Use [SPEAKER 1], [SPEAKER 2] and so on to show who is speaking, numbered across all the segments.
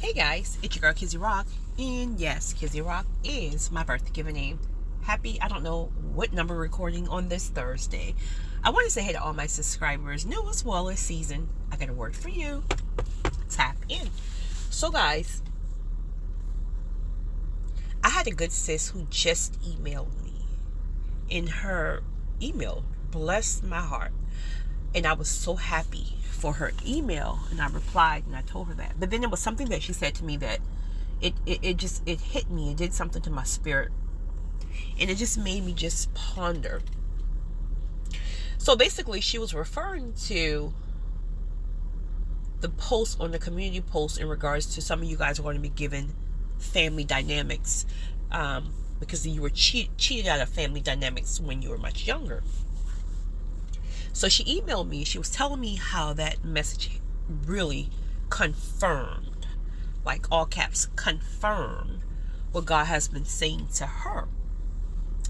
[SPEAKER 1] Hey guys, it's your girl Kizzy Rock, and yes, Kizzy Rock is my birth given name. Happy, I don't know what number recording on this Thursday. I want to say hey to all my subscribers, new as well as seasoned. I got a word for you. Tap in. So guys, I had a good sis who just emailed me, and her email blessed my heart, and I was so happy for her email, and I replied and I told her that. But then there was something that she said to me that it hit me. It did something to my spirit, and it just made me just ponder. So basically she was referring to the post on the community post in regards to some of you guys are going to be given family dynamics, because you were cheated out of family dynamics when you were much younger. So she emailed me. She was telling me how that message really confirmed, like all caps, confirmed what God has been saying to her,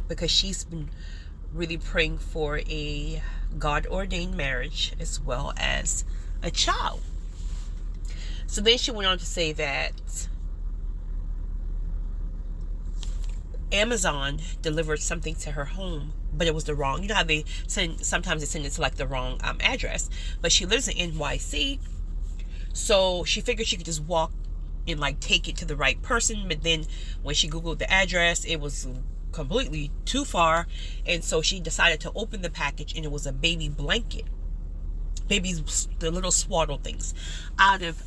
[SPEAKER 1] because she's been really praying for a God-ordained marriage as well as a child. So then she went on to say that Amazon delivered something to her home, but it was the wrong, you know how they sometimes they send it to like the wrong address, but she lives in NYC, so she figured she could just walk and like take it to the right person. But then when she Googled the address, it was completely too far, and so she decided to open the package, and it was a baby blanket, babies, the little swaddle things. Out of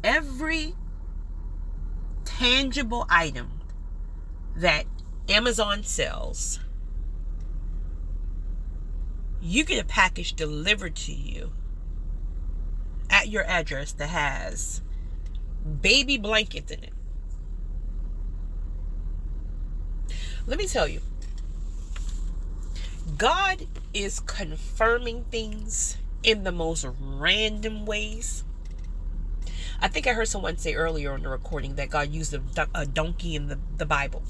[SPEAKER 1] every tangible item that Amazon sells, you get a package delivered to you at your address that has baby blankets in it. Let me tell you, God is confirming things in the most random ways. I think I heard someone say earlier on the recording that God used a donkey in the Bible.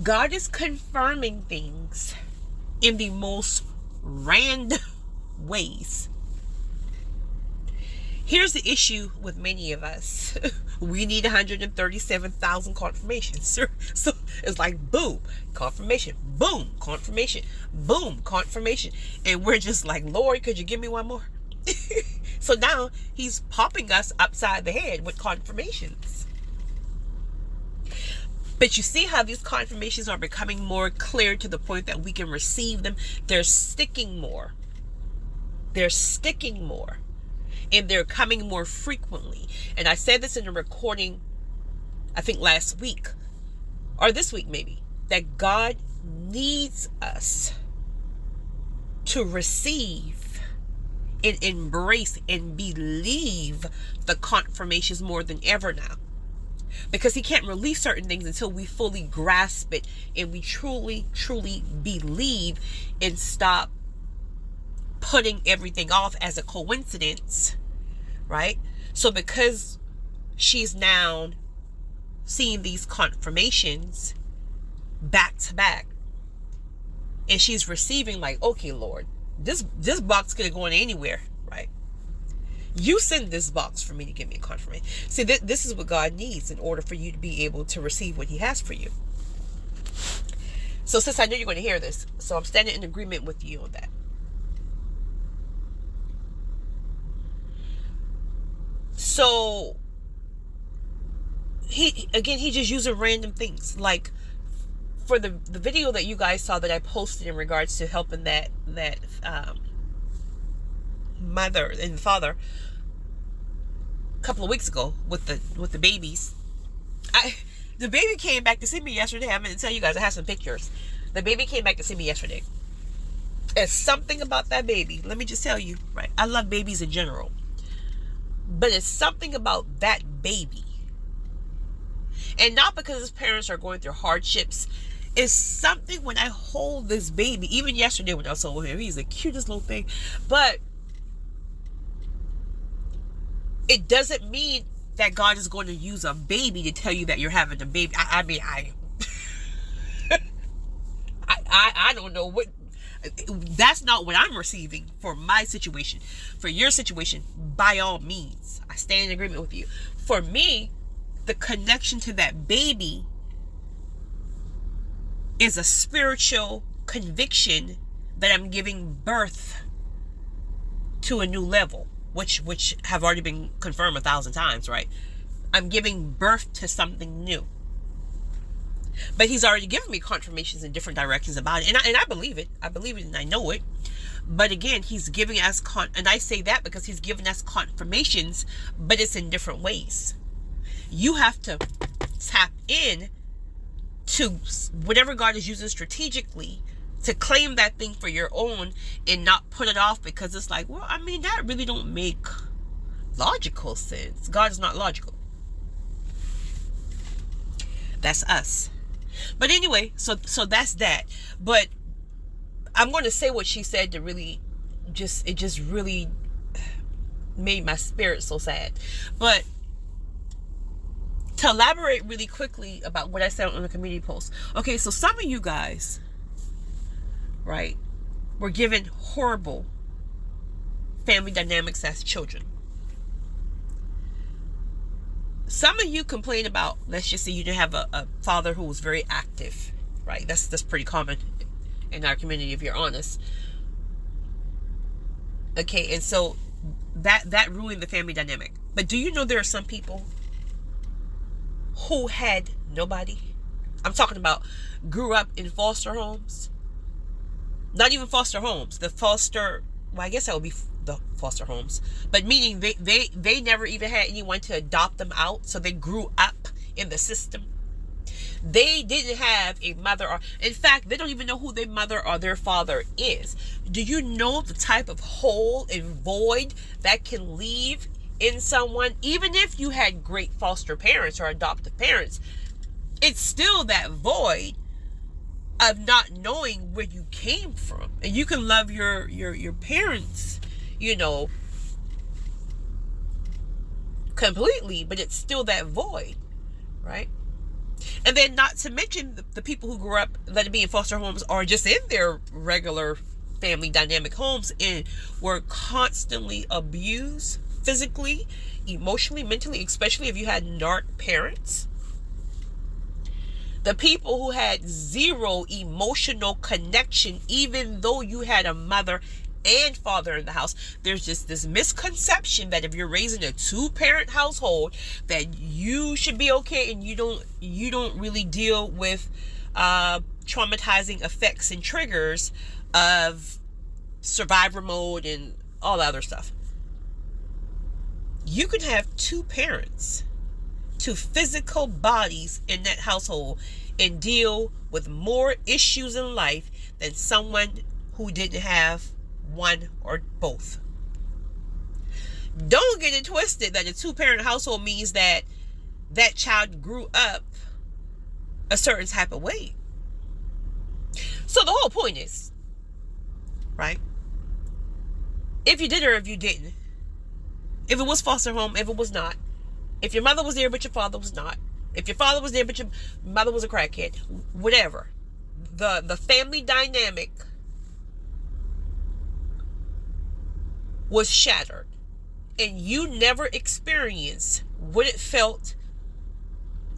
[SPEAKER 1] God is confirming things in the most random ways. Here's the issue with many of us. We need 137,000 confirmations. So it's like boom, confirmation, boom, confirmation, boom, confirmation. And we're just like, Lord, could you give me one more? So now he's popping us upside the head with confirmations. But you see how these confirmations are becoming more clear to the point that we can receive them. They're sticking more. They're sticking more. And they're coming more frequently. And I said this in a recording, I think last week, or this week maybe, that God needs us to receive and embrace and believe the confirmations more than ever now. Because he can't release certain things until we fully grasp it and we truly, truly believe, and stop putting everything off as a coincidence, right? So because she's now seeing these confirmations back to back, and she's receiving like, okay, Lord, this box could have gone anywhere, right? You send this box for me to give me a confirmation. See, this is what God needs in order for you to be able to receive what he has for you. So since I know you're going to hear this, so I'm standing in agreement with you on that. So he just using random things. Like for the video that you guys saw that I posted in regards to helping that mother and father a couple of weeks ago with the babies. The baby came back to see me yesterday. I'm going to tell you guys, I have some pictures. The baby came back to see me yesterday. There's something about that baby. Let me just tell you, right? I love babies in general. But it's something about that baby. And not because his parents are going through hardships. It's something when I hold this baby. Even yesterday when I saw him, he's the cutest little thing. But it doesn't mean that God is going to use a baby to tell you that you're having a baby. I don't know what. That's not what I'm receiving for my situation. For your situation, by all means, I stand in agreement with you. For me, the connection to that baby is a spiritual conviction that I'm giving birth to a new level, which have already been confirmed 1,000 times, right? I'm giving birth to something new. But he's already given me confirmations in different directions about it. And I believe it. I believe it and I know it. But again, he's giving us, and I say that because he's giving us confirmations, but it's in different ways. You have to tap in to whatever God is using strategically to claim that thing for your own and not put it off because it's like, well, I mean, that really don't make logical sense. God is not logical. That's us. But anyway, so that's that. But I'm going to say what she said to really it just really made my spirit so sad. But to elaborate really quickly about what I said on the community post. Okay, so some of you guys, right, were given horrible family dynamics as children. Some of you complain about, let's just say you didn't have a father who was very active, right? That's pretty common in our community, if you're honest. Okay, and so that ruined the family dynamic. But do you know there are some people who had nobody? I'm talking about grew up in foster homes. Not even foster homes. I guess that would be the foster homes, but meaning they never even had anyone to adopt them out, so they grew up in the system. They didn't have a mother, or in fact, they don't even know who their mother or their father is. Do you know the type of hole and void that can leave in someone? Even if you had great foster parents or adoptive parents, it's still that void of not knowing where you came from. And you can love your parents, completely, but it's still that void, right? And then not to mention the people who grew up, let it be in foster homes or just in their regular family dynamic homes, and were constantly abused physically, emotionally, mentally, especially if you had narc parents. The people who had zero emotional connection, even though you had a mother and father in the house. There's just this misconception that if you're raising a 2-parent household, that you should be okay, and you don't really deal with traumatizing effects and triggers of survivor mode and all the other stuff. You can have 2 parents, 2 physical bodies in that household, and deal with more issues in life than someone who didn't have one or both. Don't get it twisted that a 2-parent household means that child grew up a certain type of way. So the whole point is, right? If you did or if you didn't, if it was foster home, if it was not, if your mother was there but your father was not, if your father was there but your mother was a crackhead, whatever, the family dynamic was shattered, and you never experienced what it felt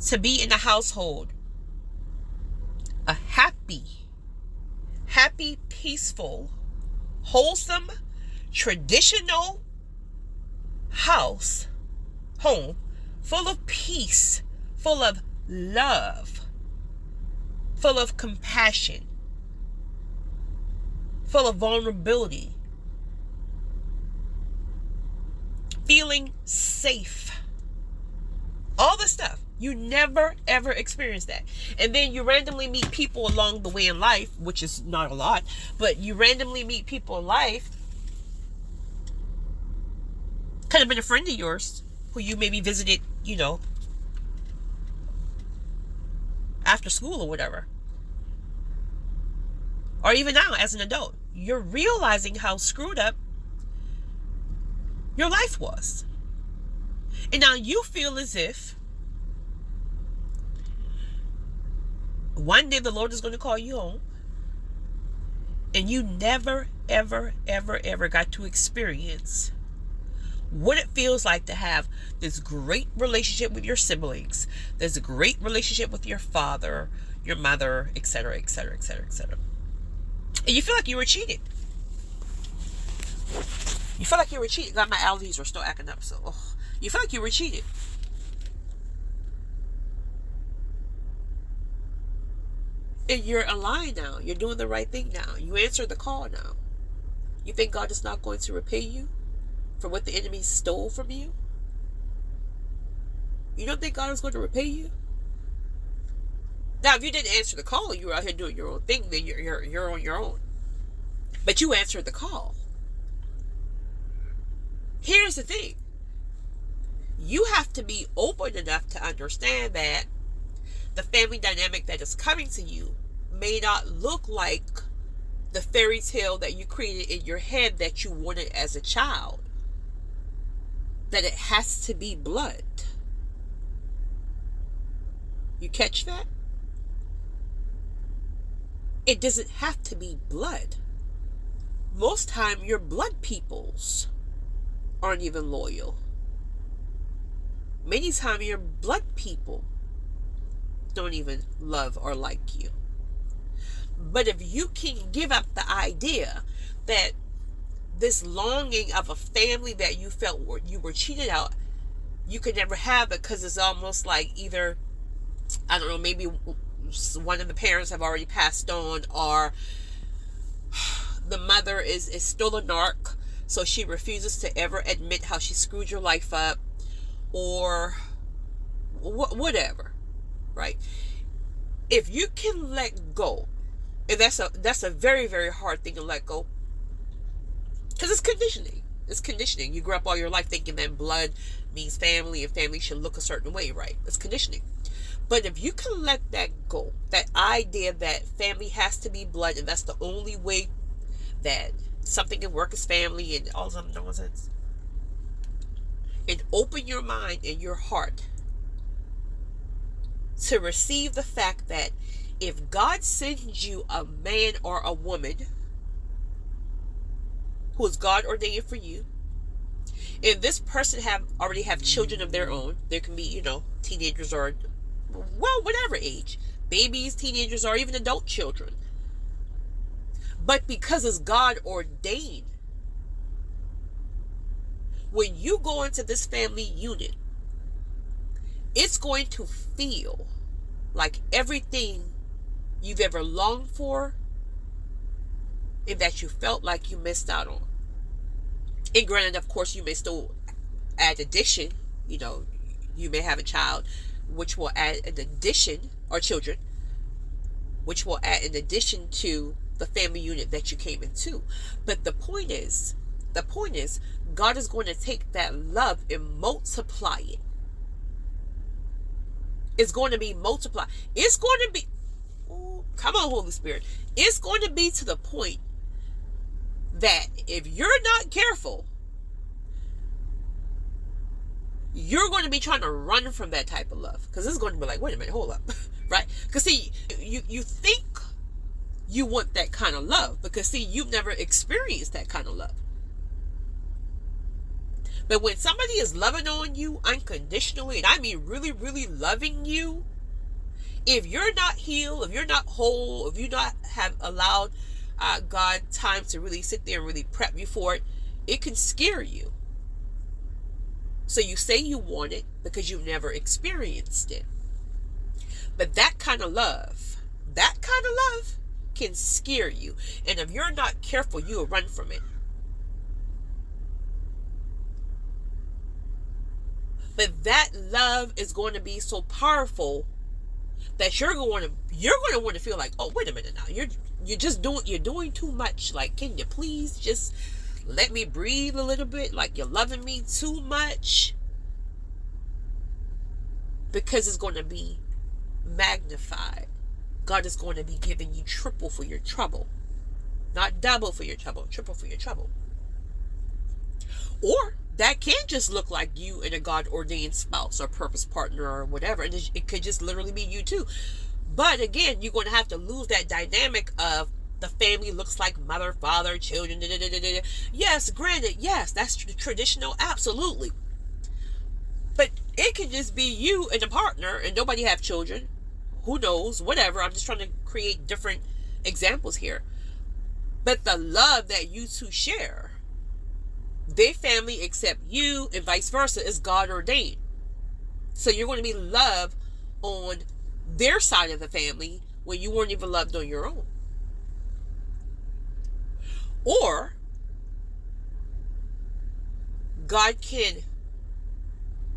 [SPEAKER 1] to be in a household, a happy, peaceful, wholesome, traditional home, full of peace, full of love, full of compassion, full of vulnerability, feeling safe, all the stuff. You never ever experience that. And then you randomly meet people along the way in life, which is not a lot, but you randomly meet people in life, could have been a friend of yours who you maybe visited, after school or whatever, or even now as an adult. You're realizing how screwed up your life was, and now you feel as if one day the Lord is going to call you home, And you never, ever, ever, ever got to experience what it feels like to have this great relationship with your siblings, this great relationship with your father, your mother, etc., etc., etc., etc. And you feel like you were cheated. You feel like you were cheated. God, my allergies are still acting up, so you feel like you were cheated. And you're aligned now. You're doing the right thing now. You answered the call now. You think God is not going to repay you for what the enemy stole from you? You don't think God is going to repay you? Now, if you didn't answer the call, you were out here doing your own thing, then you're on your own. But you answered the call. Here's the thing. You have to be open enough to understand that the family dynamic that is coming to you may not look like the fairy tale that you created in your head that you wanted as a child. That it has to be blood. You catch that? It doesn't have to be blood. Most time your blood peoples aren't even loyal. Many times your blood people don't even love or like you. But if you can give up the idea that this longing of a family that you felt you were cheated out, you could never have it, because it's almost like either, I don't know, maybe one of the parents have already passed on, or the mother is still a narc, so she refuses to ever admit how she screwed your life up, or whatever, right? If you can let go, and that's a very, very hard thing to let go, because it's conditioning. It's conditioning. You grew up all your life thinking that blood means family and family should look a certain way, right? It's conditioning. But if you can let that go, that idea that family has to be blood and that's the only way that something can work as family and all some nonsense, and open your mind and your heart to receive the fact that if God sends you a man or a woman who is God ordained for you, and this person already have children of their own, there can be, teenagers or, well, whatever age, babies, teenagers, or even adult children. But because it's God ordained, when you go into this family unit, it's going to feel like everything you've ever longed for and that you felt like you missed out on. And granted, of course, you may still add addition. You may have a child which will add an addition, or children, which will add an addition to the family unit that you came into. But the point is, God is going to take that love and multiply it. It's going to be multiplied. It's going to be, come on, Holy Spirit. It's going to be to the point that if you're not careful, you're going to be trying to run from that type of love. Because it's going to be like, wait a minute, hold up. Right? Because see, you think you want that kind of love. Because see, you've never experienced that kind of love. But when somebody is loving on you unconditionally, and I mean really, really loving you, if you're not healed, if you're not whole, if you not have allowed God time to really sit there and really prep you for it, it can scare you. So you say you want it because you've never experienced it. But that kind of love can scare you. And if you're not careful, you'll run from it. But that love is going to be so powerful that you're going to want to feel like, oh, wait a minute now, you're doing too much. Like, can you please just let me breathe a little bit? Like, you're loving me too much. Because it's going to be magnified. God is going to be giving you triple for your trouble. Not double for your trouble, triple for your trouble. Or that can just look like you and a God-ordained spouse or purpose partner or whatever. And it could just literally be you too. But again, you're going to have to lose that dynamic of the family looks like mother, father, children. Da, da, da, da, da. Yes, granted, yes, that's traditional, absolutely. But it can just be you and a partner and nobody have children. Who knows? Whatever. I'm just trying to create different examples here. But the love that you two share, their family accept you and vice versa, is God ordained. So you're going to be loved on their side of the family when you weren't even loved on your own. Or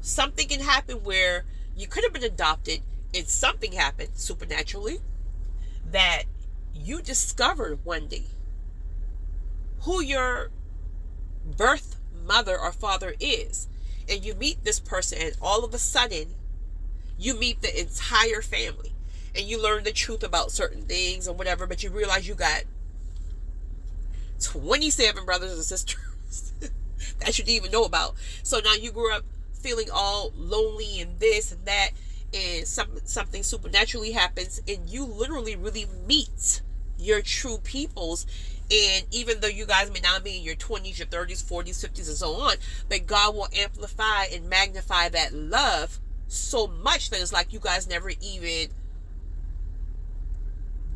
[SPEAKER 1] something can happen where you could have been adopted and something happened supernaturally that you discovered one day who your birth mother or father is. And you meet this person and all of a sudden you meet the entire family and you learn the truth about certain things or whatever, but you realize you got 27 brothers and sisters that you didn't even know about. So now you grew up feeling all lonely and this and that, and something supernaturally happens and you literally really meet your true peoples. And even though you guys may not be in your 20s, your 30s, 40s, 50s, and so on, but God will amplify and magnify that love so much that it's like you guys never even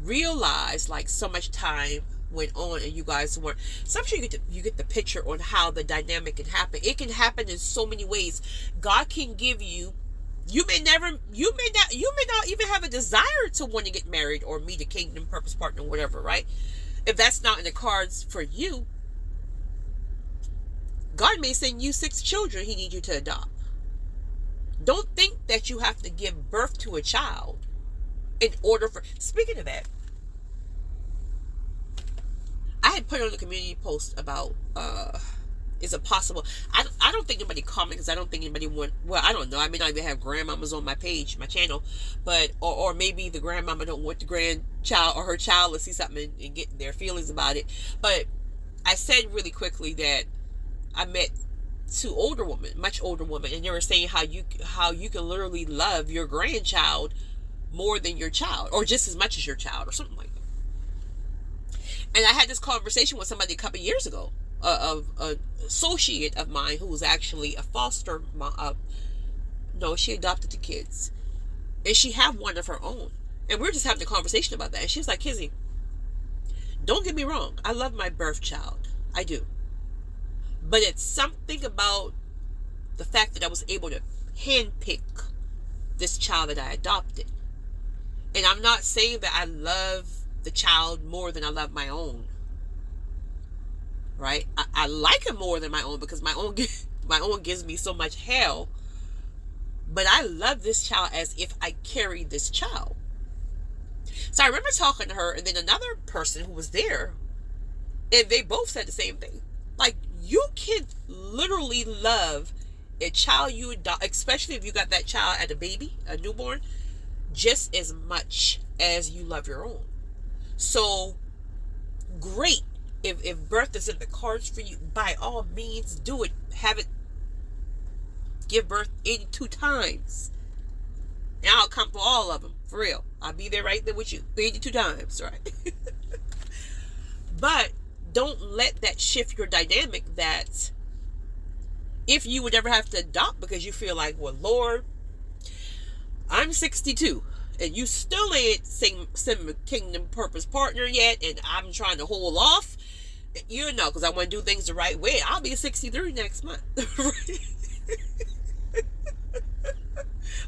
[SPEAKER 1] realized, like, so much time went on and you guys weren't. So I'm sure you get the picture on how the dynamic can happen. It can happen in so many ways. God can give you. You may not even have a desire to want to get married or meet a kingdom purpose partner, whatever, right? If that's not in the cards for you, God may send you 6 children He needs you to adopt. Don't think that you have to give birth to a child in order for. Speaking of that, I had put on a community post about is it possible? I don't think anybody commented because I don't think anybody want. Well, I don't know. I may not even have grandmamas on my page, my channel, but or maybe the grandmama don't want the grandchild or her child to see something and get their feelings about it. But I said really quickly that I met 2 older women, much older women, and they were saying how you can literally love your grandchild more than your child, or just as much as your child, or something like that. And I had this conversation with somebody a couple of years ago. Of an associate of mine who was actually a foster mom. No, she adopted the kids, and she had one of her own. And we were just having a conversation about that. And she was like, "Kizzy, don't get me wrong. I love my birth child. I do. But it's something about the fact that I was able to handpick this child that I adopted. And I'm not saying that I love the child more than I love my own. Right? I like him more than my own because my own gives me so much hell. But I love this child as if I carried this child." So I remember talking to her, and then another person who was there, and they both said the same thing. Like, you can literally love a child you adopt, especially if you got that child at a baby, a newborn, just as much as you love your own. So, great. If birth is in the cards for you, by all means, do it. Have it. Give birth 82 times. And I'll come for all of them. For real. I'll be there right there with you. 82 times, right? But don't let that shift your dynamic that if you would ever have to adopt because you feel like, well, Lord, I'm 62. And you still ain't seen a kingdom purpose partner yet, and I'm trying to hold off, you know, because I want to do things the right way. I'll be 63 next month.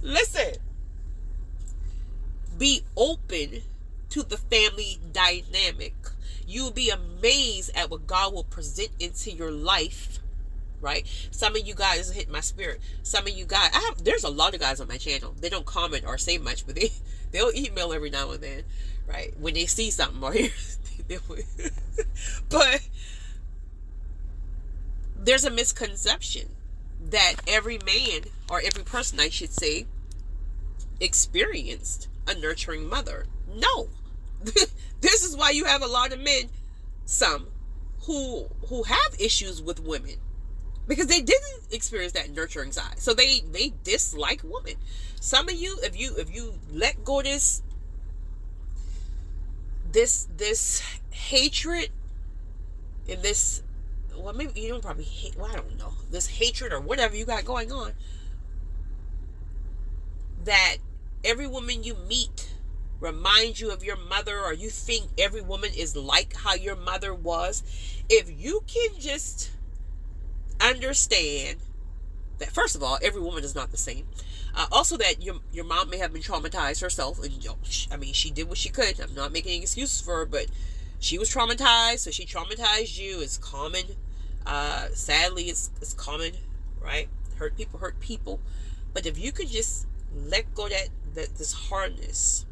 [SPEAKER 1] Listen, be open to the family dynamic. You'll be amazed at what God will present into your life. Right? Some of you guys hit my spirit. Some of you guys, there's a lot of guys on my channel. They don't comment or say much, but they'll email every now and then, right? When they see something or hear. But there's a misconception that every man, or every person I should say, experienced a nurturing mother. No. This is why you have a lot of men, some, who have issues with women. Because they didn't experience that nurturing side. So they dislike women. Some of you, if you let go of this this hatred and this, well, maybe you don't probably hate, well, I don't know, this hatred or whatever you got going on, that every woman you meet reminds you of your mother, or you think every woman is like how your mother was. If you can just understand that, first of all, every woman is not the same. Also, that your mom may have been traumatized herself, and I mean, she did what she could. I'm not making any excuses for her, but she was traumatized, so she traumatized you. It's common. Sadly, it's common, right? Hurt people. But if you could just let go that this hardness,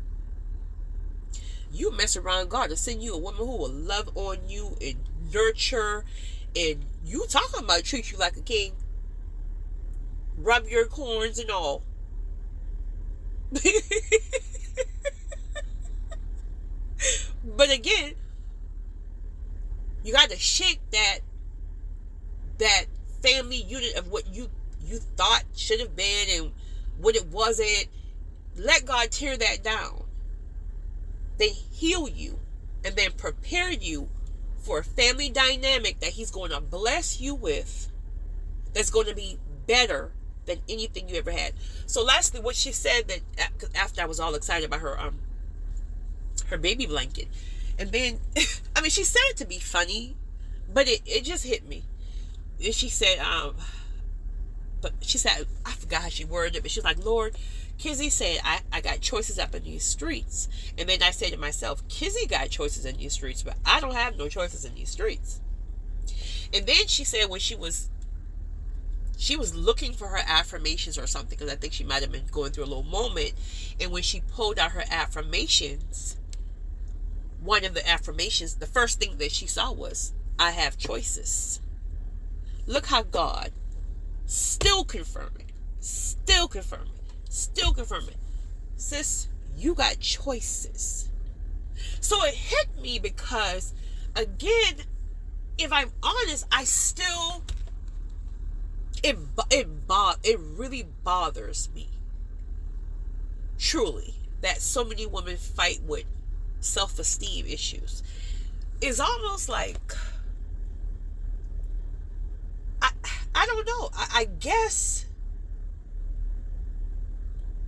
[SPEAKER 1] you mess around, God will send you a woman who will love on you and nurture, and you talking about treat you like a king, rub your corns and all. But again, you got to shake that family unit of what you thought should have been and what it wasn't. Let God tear that down. They heal you and then prepare you for a family dynamic that He's going to bless you with, that's going to be better than anything you ever had. So lastly, what she said, that after I was all excited about her baby blanket, and then I mean, she said it to be funny, but it just hit me. And she said, but she said, I forgot how she worded it, but she's like, Lord, Kizzy said, I got choices up in these streets. And then I said to myself, Kizzy got choices in these streets, but I don't have no choices in these streets. And then she said, when she was looking for her affirmations or something, because I think she might have been going through a little moment, and when she pulled out her affirmations, one of the affirmations, the first thing that she saw was, I have choices. Look how God still confirming. Sis, you got choices. So it hit me because, again, if I'm honest, I still, it really bothers me, truly, that so many women fight with self-esteem issues. It's almost like, I don't know. I guess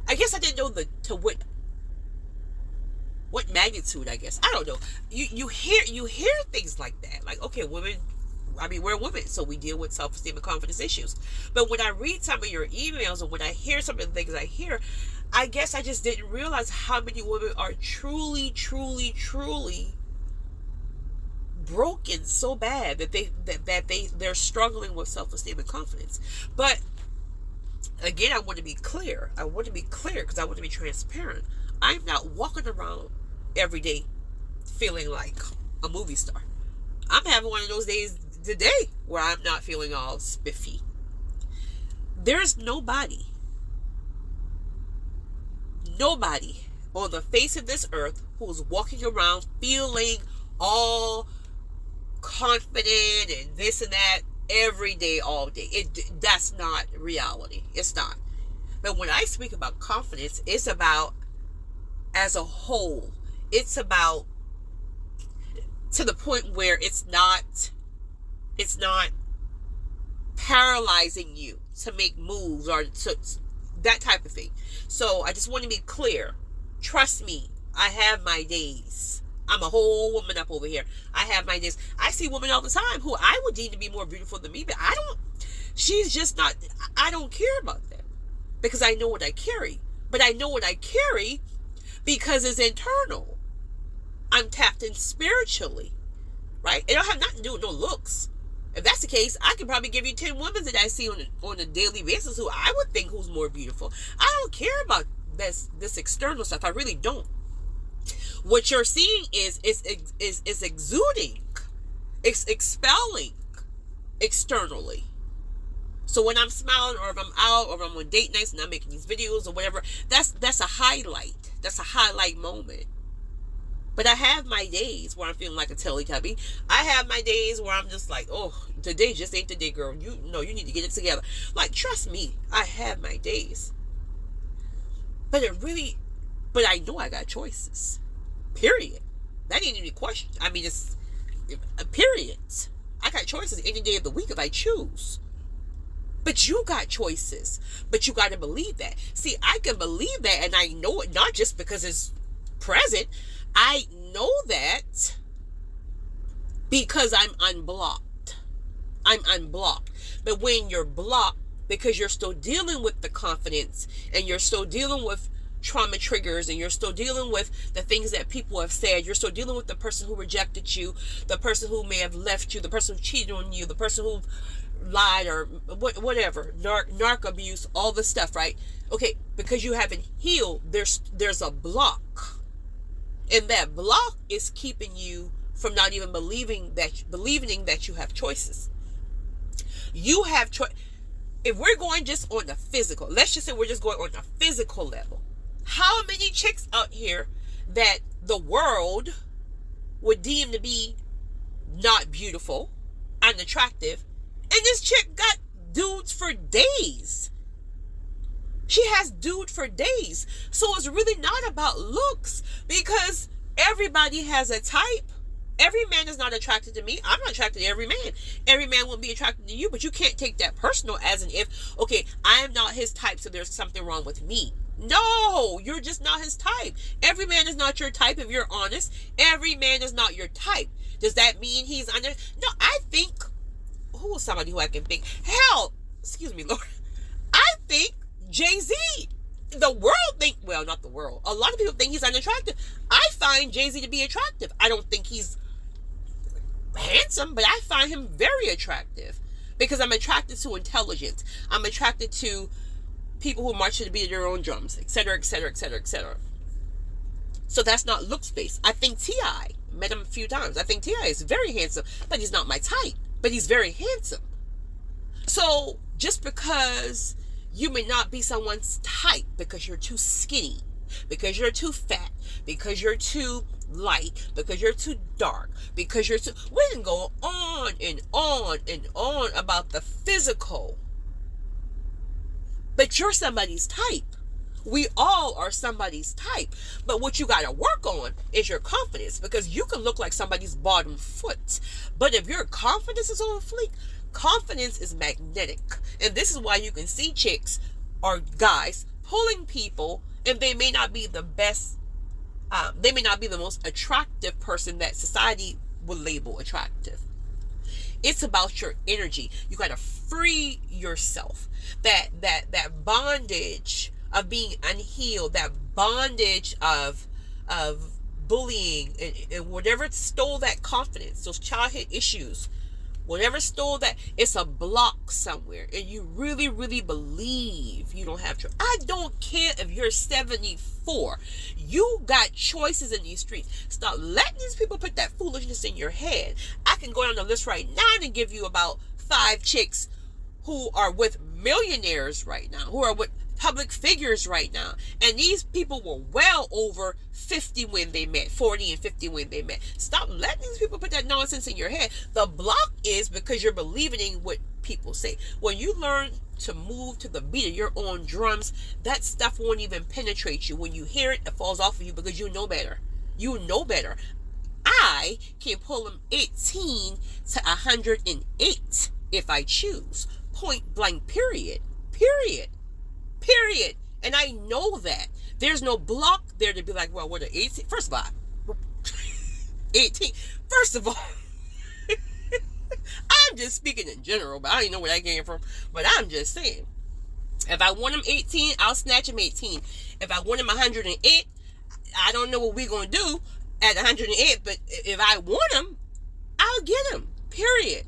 [SPEAKER 1] I didn't know to what magnitude. I guess I don't know. You hear things like that, like, okay, women. I mean, we're women, so we deal with self-esteem and confidence issues. But when I read some of your emails, or when I hear some of the things I hear, I guess I just didn't realize how many women are truly broken so bad that they're struggling with self-esteem and confidence. But again, I want to be clear because I want to be transparent. I'm not walking around every day feeling like a movie star. I'm having one of those days today where I'm not feeling all spiffy. There's nobody on the face of this earth who's walking around feeling all confident and this and that every day, all day. That's not reality. It's not. But when I speak about confidence, it's about as a whole. It's about to the point where it's not paralyzing you to make moves or that type of thing. So I just want to be clear. Trust me, I have my days. I'm a whole woman up over here. I have my days. I see women all the time who I would deem to be more beautiful than me, but she's just not, I don't care about that because I know what I carry. But I know what I carry because it's internal. I'm tapped in spiritually, right? It don't have nothing to do with no looks. If that's the case, I could probably give you 10 women that I see on a daily basis who I would think who's more beautiful. I don't care about this external stuff. I really don't. What you're seeing is exuding, it's expelling externally. So when I'm smiling, or if I'm out, or if I'm on date nights and I'm making these videos or whatever, that's a highlight. That's a highlight moment. But I have my days where I'm feeling like a Teletubby. I have my days where I'm just like, oh, today just ain't the day, girl. You need to get it together. Like, trust me, I have my days. But I know I got choices. Period. That ain't any question. I mean, it's period. I got choices any day of the week if I choose. But you got choices. But you got to believe that. See, I can believe that, and I know it not just because it's present. I know that because I'm unblocked. I'm unblocked. But when you're blocked, because you're still dealing with the confidence, and you're still dealing with trauma triggers, and you're still dealing with the things that people have said, you're still dealing with the person who rejected you, the person who may have left you, the person who cheated on you, the person who lied, or whatever, narc abuse, all the stuff, right? Okay, because you haven't healed, there's a block, and that block is keeping you from not even believing that you have choices. You have choice. If we're going just on the physical, let's just say we're just going on the physical level. How many chicks out here that the world would deem to be not beautiful, unattractive, and this chick got dudes for days? She has dude for days. So it's really not about looks, because everybody has a type. Every man is not attracted to me. I'm not attracted to every man. Every man will be attracted to you, but you can't take that personal as an if, okay, I am not his type, so there's something wrong with me. No, you're just not his type. Every man is not your type, if you're honest. Every man is not your type. Does that mean he's under? No, I think, who is somebody who I can think? Hell, excuse me, Lord. I think Jay-Z. The world think, well, not the world. A lot of people think he's unattractive. I find Jay-Z to be attractive. I don't think he's handsome, but I find him very attractive because I'm attracted to intelligence. I'm attracted to people who march to the beat of their own drums, etc., etc., etc., etc. So that's not looks based. I think T.I. met him a few times. I think T.I. is very handsome, but he's not my type. But he's very handsome. So just because you may not be someone's type because you're too skinny, because you're too fat, because you're too light, because you're too dark, because you're too... We can go on and on and on about the physical. But you're somebody's type. We all are somebody's type. But what you got to work on is your confidence, because you can look like somebody's bottom foot. But if your confidence is on fleek, confidence is magnetic. And this is why you can see chicks or guys pulling people, and they may not be the best, they may not be the most attractive person that society would label attractive. It's about your energy. You got to free yourself. That bondage of being unhealed, that bondage of bullying, and whatever stole that confidence, those childhood issues, whatever stole that, it's a block somewhere, and you really, really believe you don't have choice. I don't care if you're 74. You got choices in these streets. Stop letting these people put that foolishness in your head. I can go down the list right now and give you about 5 chicks who are with millionaires right now, who are with public figures right now, and these people were well over 50 when they met, 40 and 50 when they met. Stop letting these people put that nonsense in your head. The block is because you're believing in what people say. When you learn to move to the beat of your own drums, that stuff won't even penetrate you. When you hear it, it falls off of you because you know better. You know better. I can pull them 18 to 108 if I choose. Point blank, period. Period. Period. And I know that. There's no block there to be like, well, what are 18? First of all, 18. First of all, I'm just speaking in general, but I don't even know where that came from. But I'm just saying, if I want him 18, I'll snatch him 18. If I want him 108, I don't know what we're going to do at 108, but if I want him, I'll get him. Period.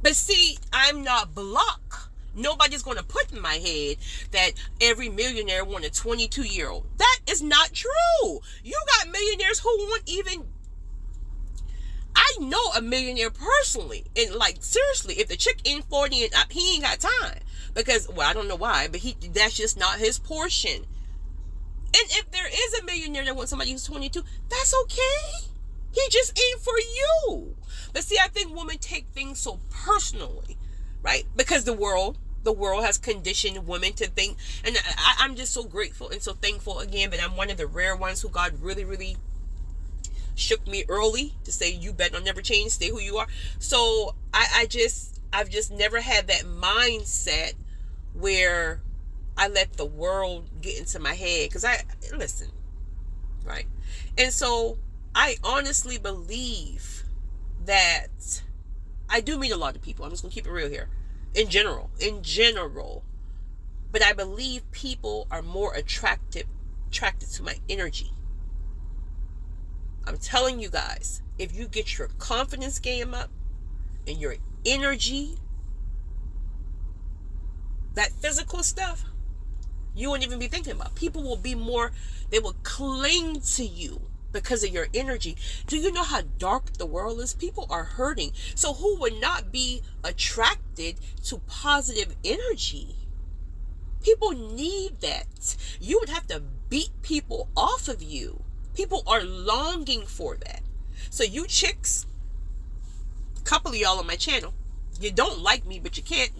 [SPEAKER 1] But see, I'm not blocked. Nobody's going to put in my head that every millionaire want a 22-year-old. That is not true. You got millionaires who want even... I know a millionaire personally. And like, seriously, if the chick ain't 40 and up, he ain't got time. Because, well, I don't know why, but that's just not his portion. And if there is a millionaire that wants somebody who's 22, that's okay. He just ain't for you. But see, I think women take things so personally. Right? Because the world has conditioned women to think, and I'm just so grateful and so thankful again that I'm one of the rare ones who God really, really shook me early to say, you better not never change, stay who you are. So I've just never had that mindset where I let the world get into my head. Because listen, right? And so I honestly believe that I do meet a lot of people. I'm just going to keep it real here. In general. But I believe people are more attracted to my energy. I'm telling you guys, if you get your confidence game up and your energy, that physical stuff, you won't even be thinking about. People will be more, they will cling to you because of your energy. Do you know how dark the world is? People are hurting. So who would not be attracted to positive energy? People need that. You would have to beat people off of you. People are longing for that. So you chicks, a couple of y'all on my channel, you don't like me, but you can't.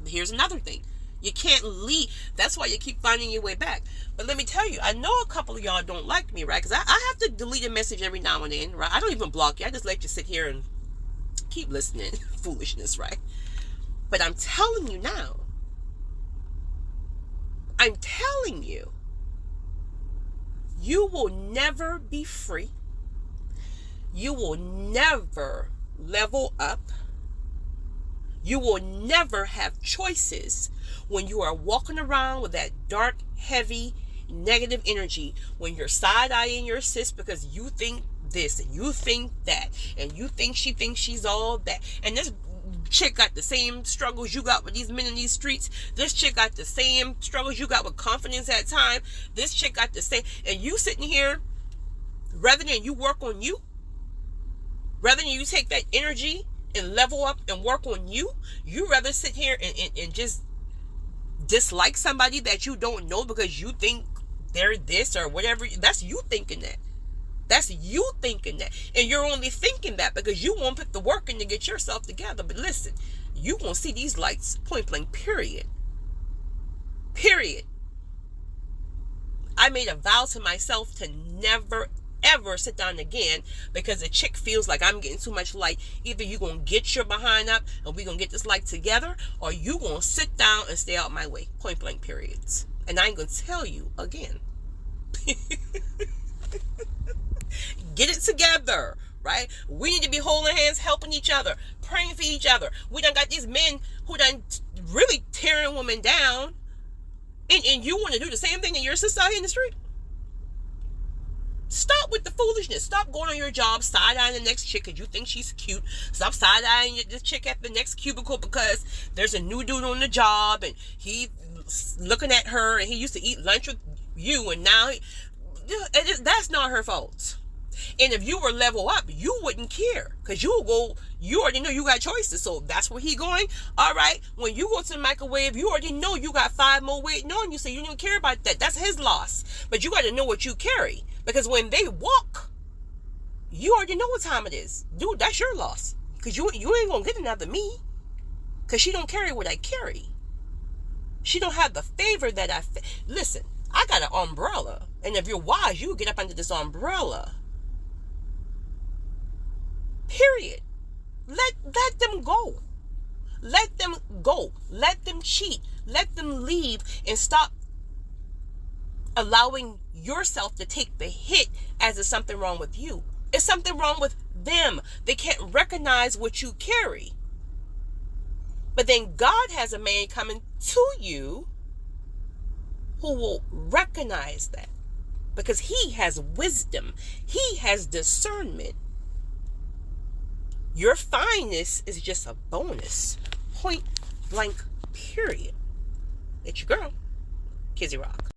[SPEAKER 1] Here's another thing. You can't leave. That's why you keep finding your way back. But let me tell you, I know a couple of y'all don't like me, right? Because I have to delete a message every now and then, right? I don't even block you. I just let you sit here and keep listening. Foolishness, right? But I'm telling you now. I'm telling you. You will never be free. You will never level up. You will never have choices when you are walking around with that dark, heavy, negative energy, when you're side-eyeing your sis because you think this and you think that and you think she thinks she's all that. And this chick got the same struggles you got with these men in these streets. This chick got the same struggles you got with confidence at time. This chick got the same. And you sitting here, rather than you work on you, rather than you take that energy and level up and work on you, you rather sit here and just dislike somebody that you don't know because you think they're this or whatever. That's you thinking that. That's you thinking that. And you're only thinking that because you won't put the work in to get yourself together. But listen, you won't see these lights point blank, period. Period. I made a vow to myself to never, ever sit down again because a chick feels like I'm getting too much light. Either you going to get your behind up and we going to get this light together, or you going to sit down and stay out my way. Point blank, periods. And I ain't going to tell you again. Get it together, right? We need to be holding hands, helping each other, praying for each other. We done got these men who done really tearing women down, and you want to do the same thing in your sister out here in the street? Stop with the foolishness. Stop going on your job, side-eyeing the next chick because you think she's cute. Stop side-eyeing this chick at the next cubicle because there's a new dude on the job and he's looking at her and he used to eat lunch with you and now that's not her fault. And if you were level up, you wouldn't care because you already know you got choices. So that's where he going. All right. When you go to the microwave, you already know you got 5 more waiting on you. So you don't care about that. That's his loss. But you got to know what you carry because when they walk, you already know what time it is. Dude, that's your loss because you ain't going to get another me because she don't carry what I carry. She don't have the favor that I... Listen, I got an umbrella. And if you're wise, you get up under this umbrella. Period. Let them go. Let them go. Let them cheat. Let them leave and stop allowing yourself to take the hit as if something wrong with you. It's something wrong with them. They can't recognize what you carry. But then God has a man coming to you who will recognize that because he has wisdom. He has discernment. Your fineness is just a bonus. Point blank, period. It's your girl, Kizzy Rock.